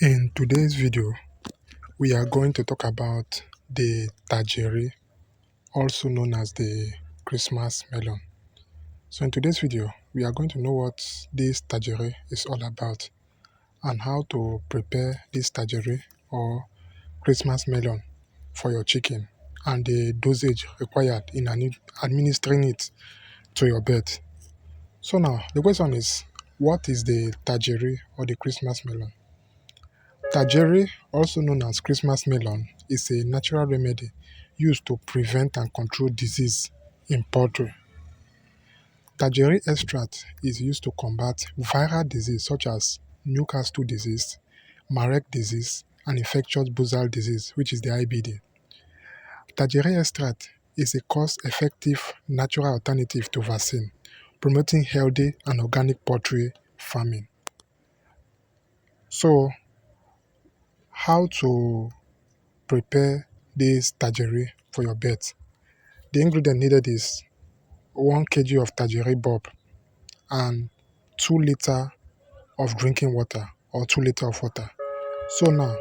In today's video, we are going to talk about the tagiri, also known as the Christmas melon. So in today's video, we are going to know what this tagiri is all about and how to prepare this tagiri or Christmas melon for your chicken and the dosage required in administering it to your pet. So now, the question is, what is the tagiri or the Christmas melon? Tagiri, also known as Christmas melon, is a natural remedy used to prevent and control disease in poultry. Tagiri extract is used to combat viral disease such as Newcastle disease, Marek disease, and infectious buzzal disease, which is the IBD. Tagiri extract is a cost-effective natural alternative to vaccine, promoting healthy and organic poultry farming. So, how to prepare this tagiri for your pet? The ingredient needed is 1 kg of tagiri bulb and 2 liters of drinking water or 2 liters of water. So now,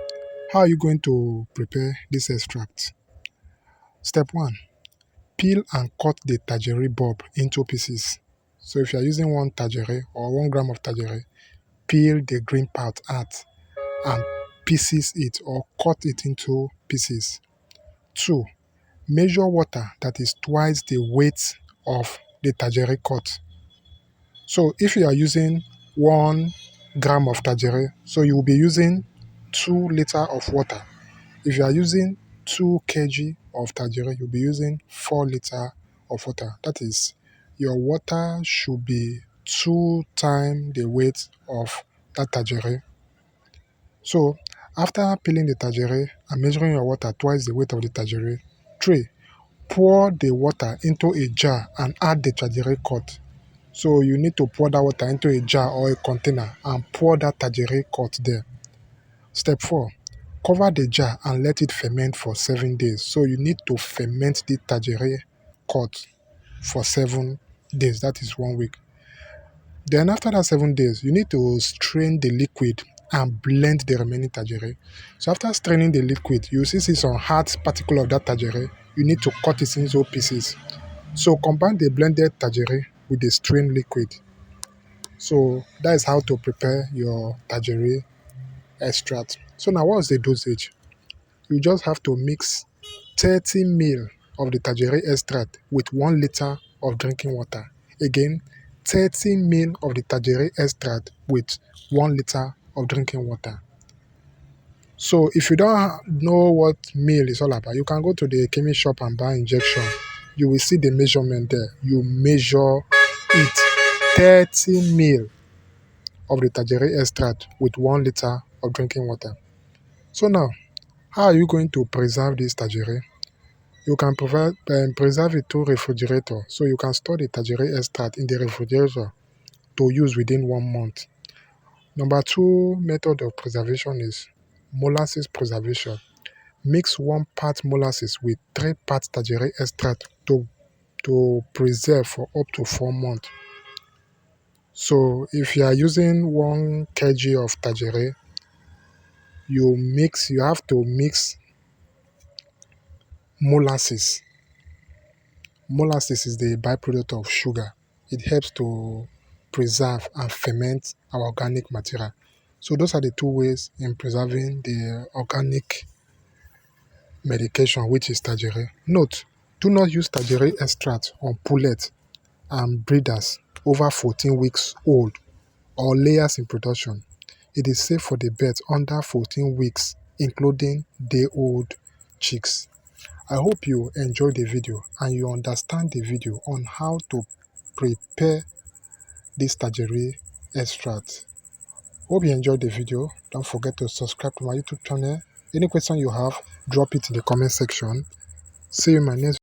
how are you going to prepare this extract? Step 1. Peel and cut the tagiri bulb into pieces. So if you are using 1 tagiri or 1 gram of tagiri, peel the green part out and pieces it or cut it into pieces. 2. Measure water that is twice the weight of the tagiri cut. So if you are using 1 gram of tagiri, so you will be using 2 liters of water. If you are using 2 kg of tagiri, you'll be using 4 liters of water. That is, your water should be 2 times the weight of that tagiri. So after peeling the tagiri and measuring your water twice the weight of the tagiri, 3. Pour the water into a jar and add the tagiri cut. So you need to pour that water into a jar or a container and pour that tagiri cut there. Step 4. Cover the jar and let it ferment for 7 days. So you need to ferment the tagiri cut for 7 days. That is 1 week. Then after that 7 days, you need to strain the liquid and blend the remaining tagiri. So after straining the liquid, you see some hard particle of that tagiri. You need to cut it into pieces. So combine the blended tagiri with the strained liquid. So that is how to prepare your tagiri extract. So now what's the dosage? You just have to mix 30 ml of the tagiri extract with 1 liter of drinking water. Again, 30 ml of the tagiri extract with 1 liter of drinking water. So if you don't know what meal is all about, you can go to the chemist shop and buy injection. You will see the measurement there. You measure it 30 ml of the tagiri extract with 1 liter of drinking water. So now, how are you going to preserve this tagiri? You can preserve it through refrigerator. So you can store the tagiri extract in the refrigerator to use within 1 month. Number 2 method of preservation is molasses preservation. Mix 1 part molasses with 3 parts tagiri extract to preserve for up to 4 months. So if you are using 1 kg of tagiri, you have to mix molasses. Molasses is the byproduct of sugar. It helps to preserve and ferment our organic material. So those are the 2 ways in preserving the organic medication, which is tagiri. Note, do not use tagiri extract on pullets and breeders over 14 weeks old or layers in production. It is safe for the birds under 14 weeks, including day-old chicks. I hope you enjoyed the video and you understand the video on how to prepare this tagiri extract. Hope you enjoyed the video. Don't forget to subscribe to my YouTube channel. Any question you have, drop it in the comment section. See you in my next